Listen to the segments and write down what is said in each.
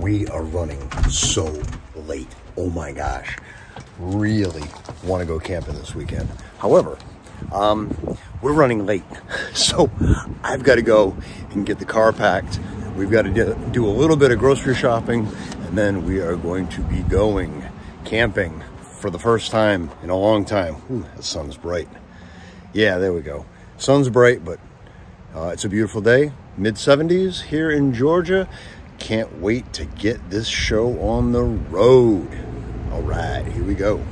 we are running so late. Oh my gosh. Really want to go camping this weekend. However, we're running late. So I've got to go and get the car packed. We've got to do a little bit of grocery shopping, and then we are going to be going camping for the first time in a long time. Ooh, the sun's bright. Yeah, there we go. Sun's bright, but it's a beautiful day. Mid-70s here in Georgia. Can't wait to get this show on the road. All right, here we go.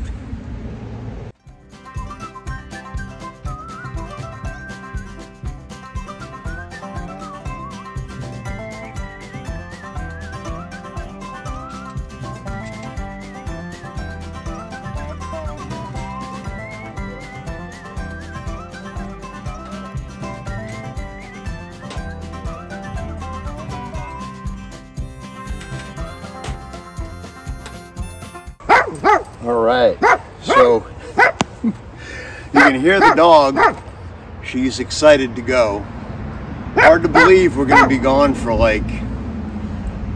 All right, so you can hear the dog. She's excited to go. Hard to believe we're going to be gone for like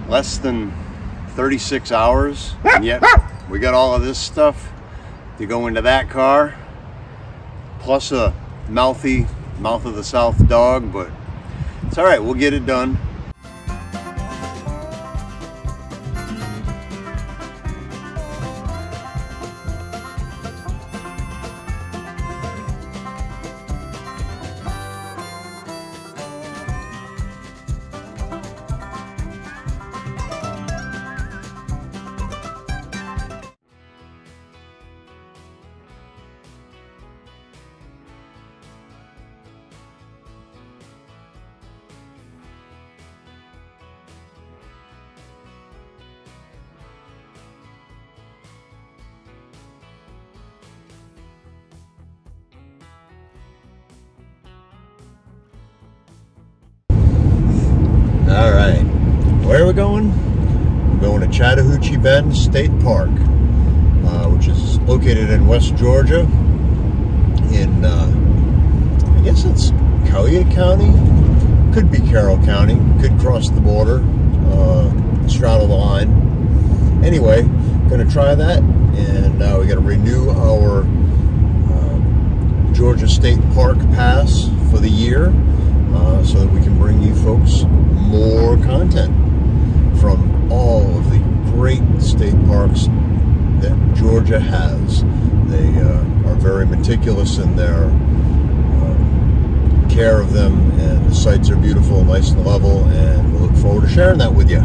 less than 36 hours, and yet we got all of this stuff to go into that car, plus a mouthy mouth of the South dog, but it's all right, we'll get it done. All right, where are we going? We're going to Chattahoochee Bend State Park, which is located in West Georgia in, I guess it's Cowboy County, could be Carroll County, could cross the border, straddle the line. Anyway, going to try that, and we got to renew our Georgia State Park Pass for the year, so that we can bring you folks more content from all of the great state parks that Georgia has. They are very meticulous in their care of them, and the sites are beautiful, nice and level, and we look forward to sharing that with you.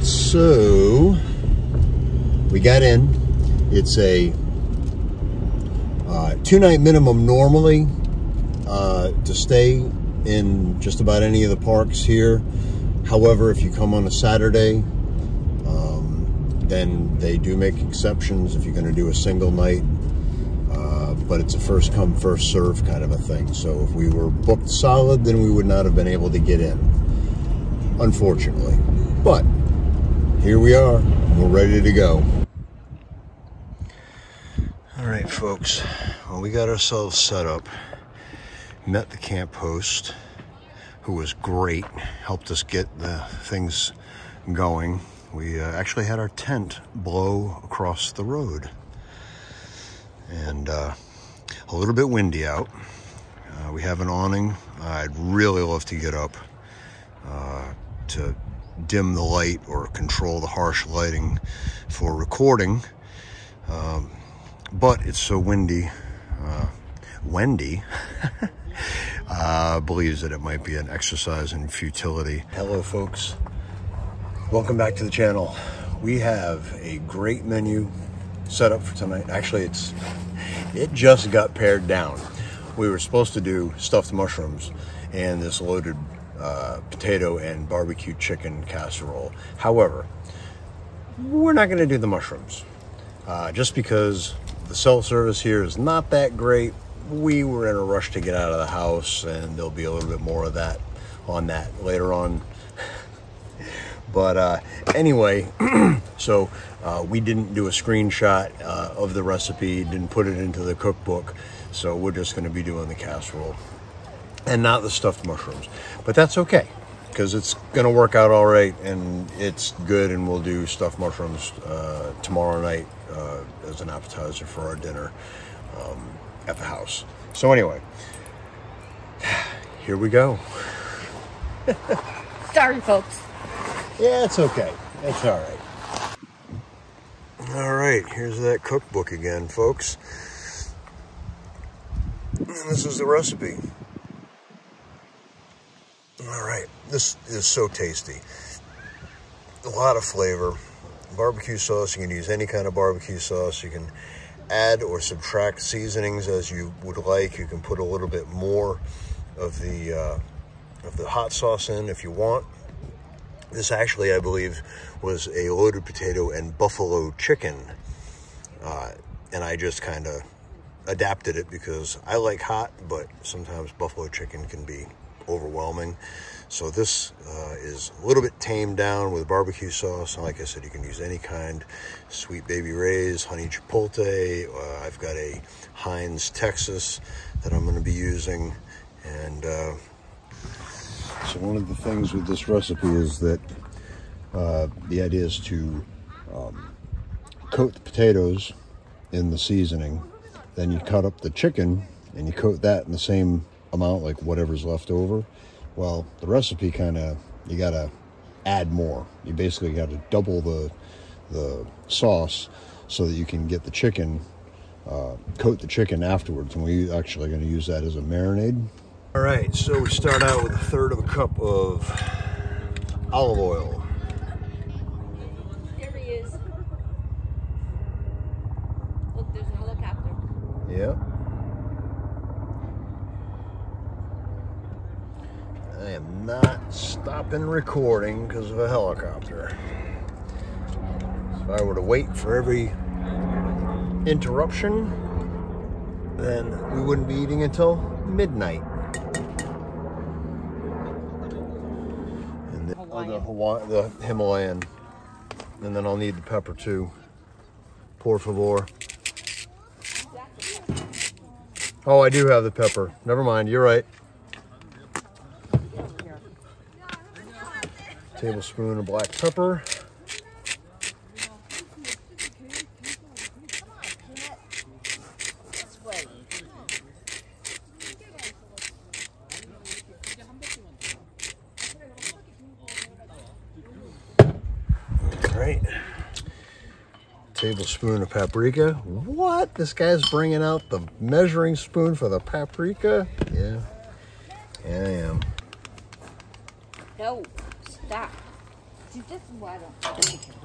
So we got in. It's a 2-night minimum normally to stay in just about any of the parks here. However, if you come on a Saturday, then they do make exceptions if you're going to do a single night, but it's a first come first serve kind of a thing. So if we were booked solid, then we would not have been able to get in, unfortunately. But here we are, we're ready to go. All right, folks, well, we got ourselves set up, met the camp host, who was great, helped us get the things going. We actually had our tent blow across the road, and a little bit windy out. We have an awning. I'd really love to get up to dim the light or control the harsh lighting for recording, but it's so windy believes that it might be an exercise in futility. Hello, folks. Welcome back to the channel. We have a great menu set up for tonight. Actually, it just got pared down. We were supposed to do stuffed mushrooms and this loaded potato and barbecue chicken casserole. However, we're not going to do the mushrooms just because the cell service here is not that great. We were in a rush to get out of the house, and there'll be a little bit more of that on that later on. But anyway, so we didn't do a screenshot of the recipe, didn't put it into the cookbook, so we're just going to be doing the casserole and not the stuffed mushrooms. But that's okay, because it's going to work out all right, and it's good, and we'll do stuffed mushrooms tomorrow night as an appetizer for our dinner at the house. So anyway, here we go. Sorry, folks. Yeah, it's okay. It's all right. All right, here's that cookbook again, folks. And this is the recipe. All right, this is so tasty. A lot of flavor. Barbecue sauce, you can use any kind of barbecue sauce. You can add or subtract seasonings as you would like. You can put a little bit more of the hot sauce in if you want. This actually, I believe, was a loaded potato and buffalo chicken. And I just kind of adapted it because I like hot, but sometimes buffalo chicken can be overwhelming. So this is a little bit tamed down with barbecue sauce. And like I said, you can use any kind. Sweet Baby Ray's, honey chipotle. I've got a Heinz Texas that I'm going to be using. And so one of the things with this recipe is that the idea is to coat the potatoes in the seasoning. Then you cut up the chicken and you coat that in the same amount, like whatever's left over. Well, the recipe you got to add more. You basically got to double the sauce so that you can get the chicken, coat the chicken afterwards. And we're actually going to use that as a marinade. All right, so we start out with 1/3 of a cup of olive oil. There he is. Look, there's a helicopter. Yep. I am not stopping recording because of a helicopter. If I were to wait for every interruption, then we wouldn't be eating until midnight. And the Himalayan. And then I'll need the pepper too. Por favor. Oh, I do have the pepper. Never mind, you're right. Tablespoon of black pepper. Right. Tablespoon of paprika. What? This guy's bringing out the measuring spoon for the paprika? Yeah. Yeah, I am. No, stop. See, this is why I don't like it.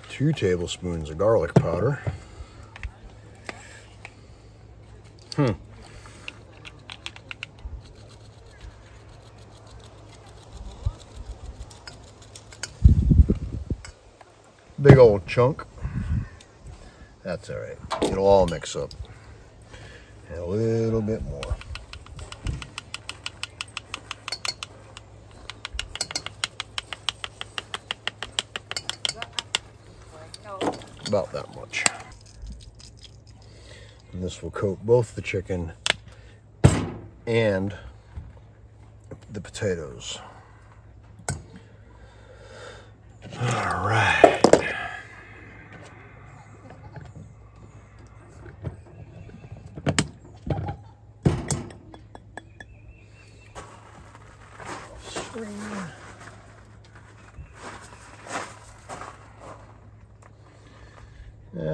Two tablespoons of garlic powder. Big old chunk. That's all right. It'll all mix up. And a little bit more. About that much. And this will coat both the chicken and the potatoes. All right.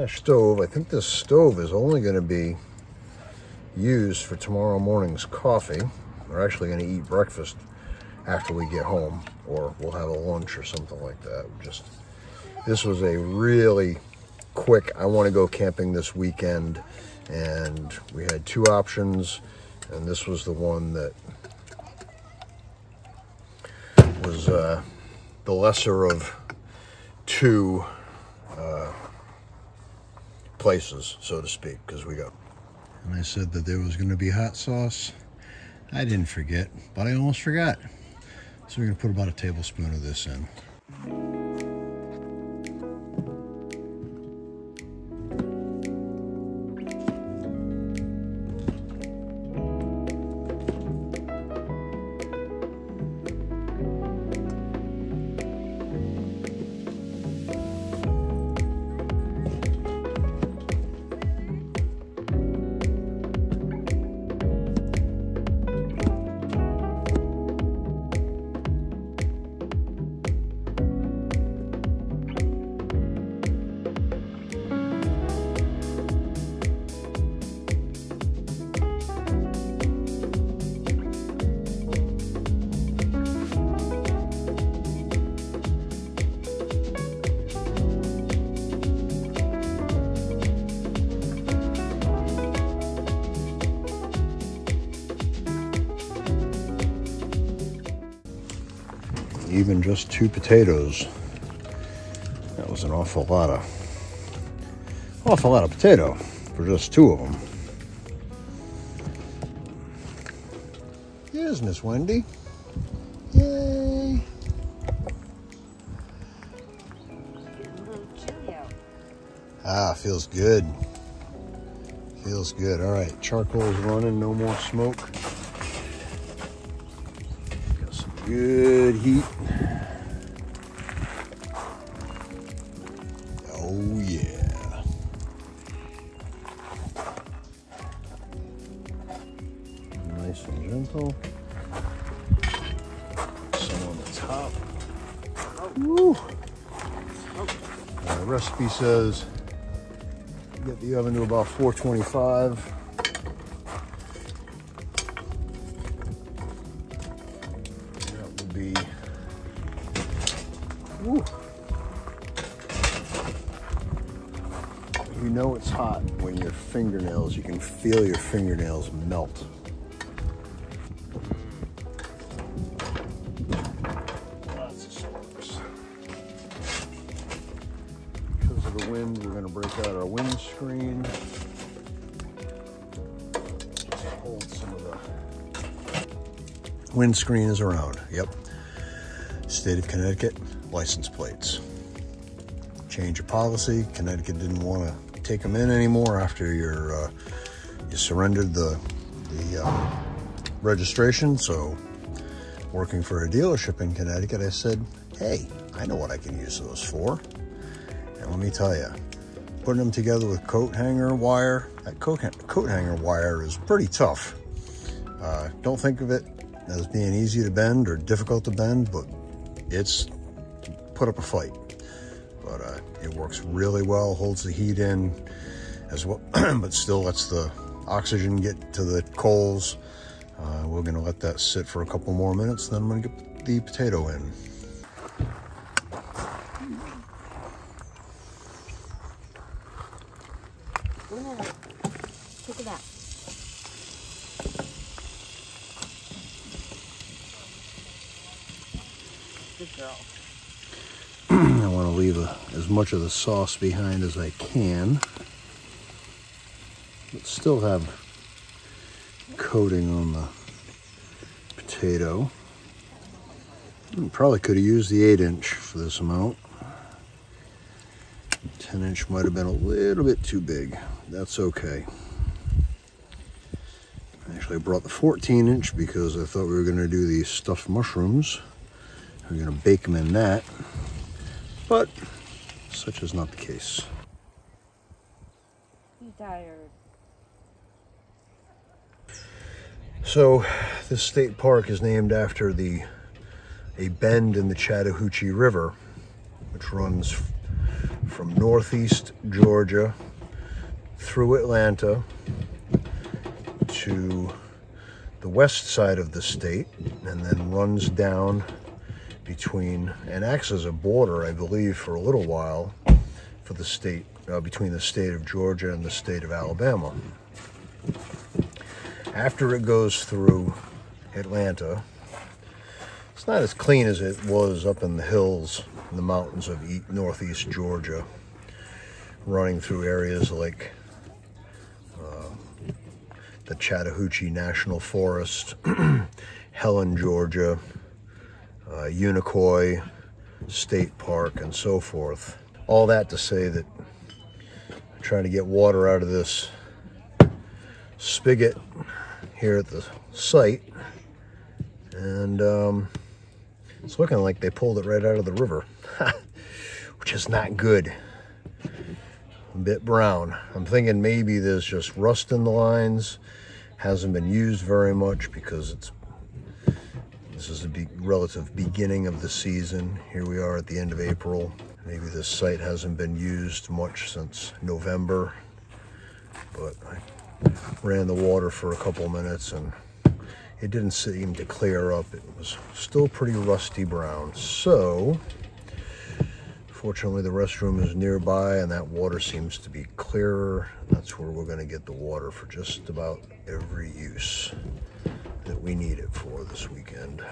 slash stove. I think this stove is only going to be used for tomorrow morning's coffee. We're actually going to eat breakfast after we get home, or we'll have a lunch or something like that. This was a really quick, I want to go camping this weekend, and we had two options, and this was the one that was the lesser of two places, so to speak, because we got. And I said that there was going to be hot sauce. I didn't forget, but I almost forgot. So we're going to put about a tablespoon of this in. Even just 2 potatoes, that was an awful lot of potato for just 2 of them. Here's Miss Wendy. Yay! Getting a little chilly out. Ah, feels good. Feels good. All right, charcoal's running, no more smoke. Got some good heat. Oh yeah. Nice and gentle. Some on the top. Woo. The recipe says get the oven to about 425. That will be, woo. You know it's hot when your fingernails, you can feel your fingernails melt. Lots of sparks. Because of the wind, we're going to break out our windscreen. Just hold some of the windscreen is around. Yep. State of Connecticut license plates. Change of policy. Connecticut didn't want to take them in anymore after you surrendered the registration. So working for a dealership in Connecticut, I said, hey, I know what I can use those for. And let me tell you, putting them together with coat hanger wire, that coat hanger wire is pretty tough. Don't think of it as being easy to bend or difficult to bend, but it's put up a fight. But it works really well, holds the heat in as well, but still lets the oxygen get to the coals. We're gonna let that sit for a couple more minutes, then I'm gonna get the potato in. Look at that. Good girl. I want to leave as much of the sauce behind as I can, but still have coating on the potato. Probably could have used the 8-inch for this amount. 10-inch might have been a little bit too big. That's okay. Actually, I brought the 14-inch because I thought we were going to do these stuffed mushrooms. We're going to bake them in that. But such is not the case. He's tired. So this state park is named after a bend in the Chattahoochee River, which runs from northeast Georgia through Atlanta to the west side of the state, and then runs down between, and acts as a border, I believe, for a little while for the state, between the state of Georgia and the state of Alabama. After it goes through Atlanta, it's not as clean as it was up in the hills, in the mountains of northeast Georgia, running through areas like the Chattahoochee National Forest, Helen, Georgia, Unicoi State Park, and so forth. All that to say that I'm trying to get water out of this spigot here at the site, and it's looking like they pulled it right out of the river, which is not good. A bit brown. I'm thinking maybe there's just rust in the lines. Hasn't been used very much because this is the relative beginning of the season. Here we are at the end of April. Maybe this site hasn't been used much since November, but I ran the water for a couple minutes and it didn't seem to clear up. It was still pretty rusty brown. So fortunately the restroom is nearby and that water seems to be clearer. That's where we're going to get the water for just about every use that we need it for this weekend.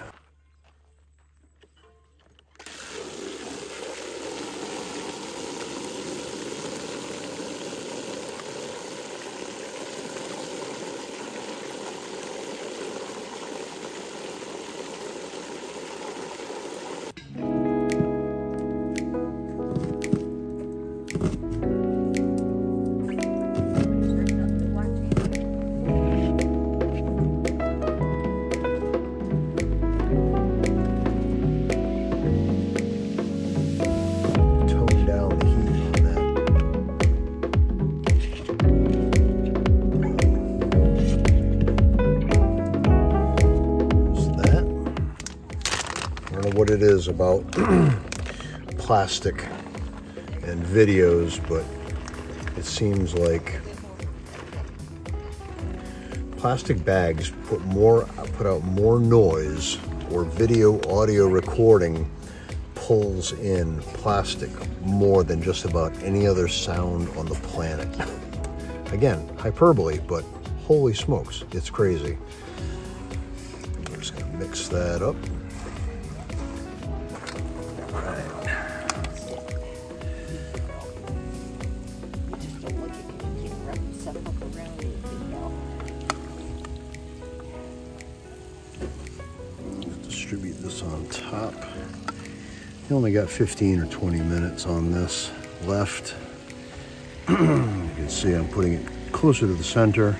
What it is about plastic and videos, but it seems like plastic bags put out more noise, or video audio recording pulls in plastic more than just about any other sound on the planet. Again, hyperbole, but holy smokes, it's crazy. We're just gonna mix that up. Distribute this on top. You only got 15 or 20 minutes on this left. You can see I'm putting it closer to the center,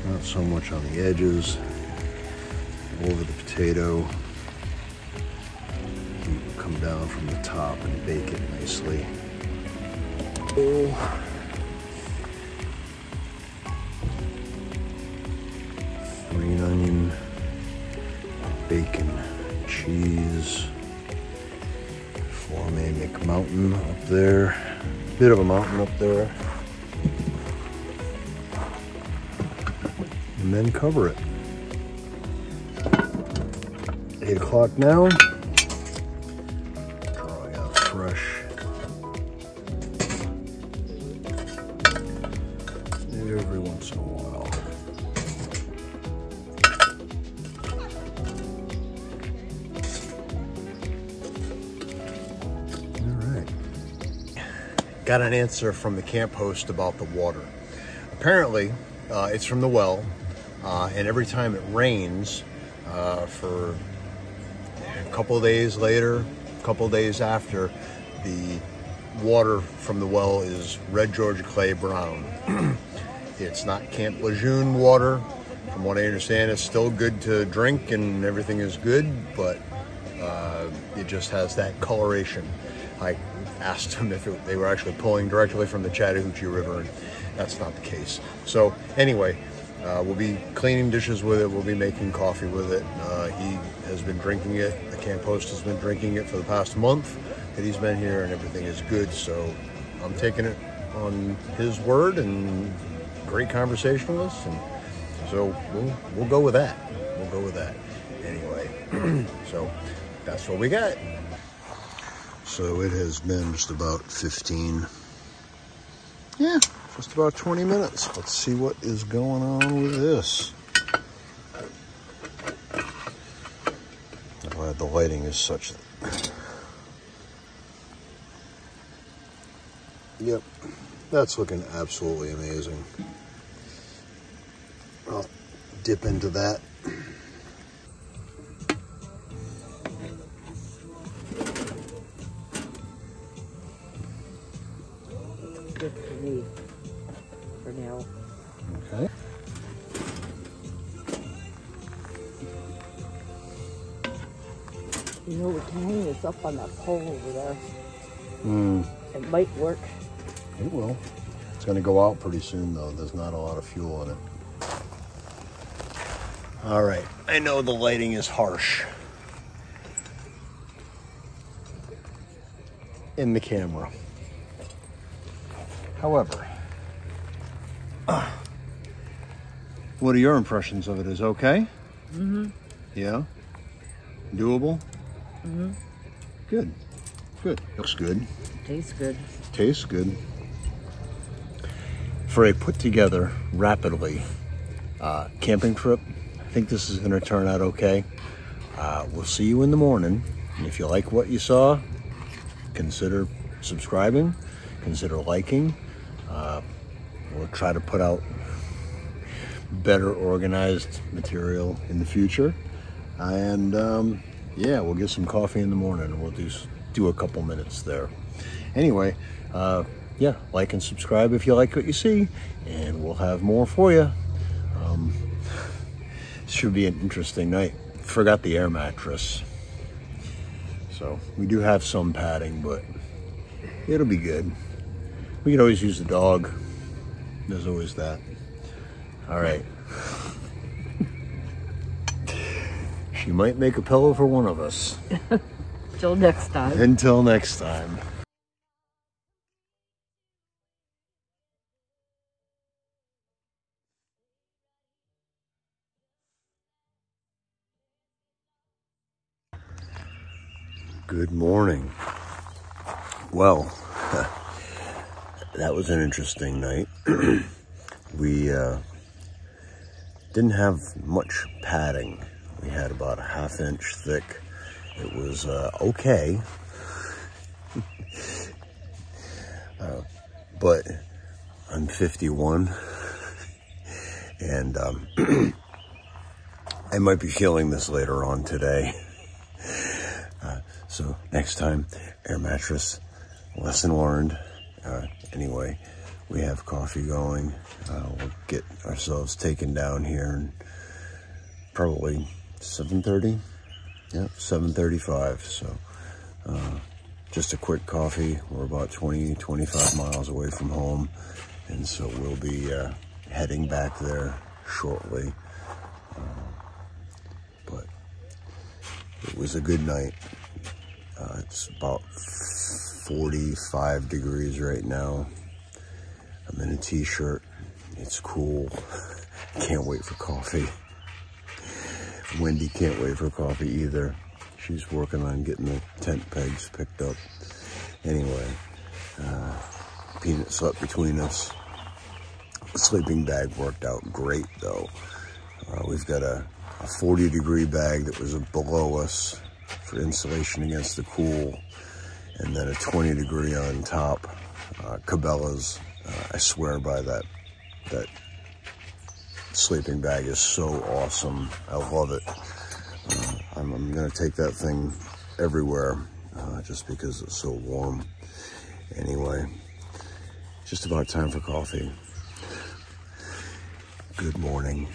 not so much on the edges, over the potato. Heat will come down from the top and bake it nicely. Oh. Green onion, bacon, cheese, Forme McMountain up there, bit of a mountain up there, and then cover it. 8 o'clock now, drawing out fresh. Every once in a while. Got an answer from the camp host about the water. Apparently, it's from the well, and every time it rains, for a couple of days later, a couple of days after, the water from the well is red Georgia clay brown. It's not Camp Lejeune water. From what I understand, it's still good to drink and everything is good, but it just has that coloration. I asked them if they were actually pulling directly from the Chattahoochee River, and that's not the case. So anyway, we'll be cleaning dishes with it. We'll be making coffee with it. He has been drinking it. The camp host has been drinking it for the past month that he's been here, and everything is good. So I'm taking it on his word and great conversationalist, and so we'll go with that. We'll go with that. Anyway, so that's what we got. So it has been just about 15, yeah, just about 20 minutes. Let's see what is going on with this. I'm glad the lighting is such that... Yep, that's looking absolutely amazing. I'll dip into that. Good for me, for now. Okay. You know, we can hang this up on that pole over there. Mm. It might work. It will. It's going to go out pretty soon, though. There's not a lot of fuel in it. All right. I know the lighting is harsh in the camera. However, what are your impressions of it? Is okay? Mm-hmm. Yeah? Doable? Mm-hmm. Good. Good. Looks good. Tastes good. Tastes good. For a put together rapidly camping trip, I think this is going to turn out okay. We'll see you in the morning. And if you like what you saw, consider subscribing, consider liking. We'll try to put out better organized material in the future. And yeah, we'll get some coffee in the morning and we'll do a couple minutes there. Anyway, yeah, like and subscribe if you like what you see, and we'll have more for you. Should be an interesting night. Forgot the air mattress. So we do have some padding, but it'll be good. We could always use the dog. There's always that. All right. She might make a pillow for one of us. Till next time. Until next time. Good morning. Well, that was an interesting night. We didn't have much padding. We had about a ½ inch thick. It was okay. But I'm 51 and I might be feeling this later on today. So next time, air mattress, lesson learned. Anyway, we have coffee going. We'll get ourselves taken down here in probably 7:30. Yeah, 7:35. So just a quick coffee. We're about 20-25 miles away from home, and so we'll be heading back there shortly. But it was a good night. It's about 45 degrees right now. I'm in a t-shirt. It's cool. Can't wait for coffee. Wendy can't wait for coffee either. She's working on getting the tent pegs picked up. Anyway, Peanut slept between us. The sleeping bag worked out great though. We've got a 40-degree bag that was below us for insulation against the cool, and then a 20-degree on top. Cabela's, I swear by that sleeping bag is so awesome. I love it. I'm gonna take that thing everywhere just because it's so warm. Anyway, just about time for coffee. Good morning.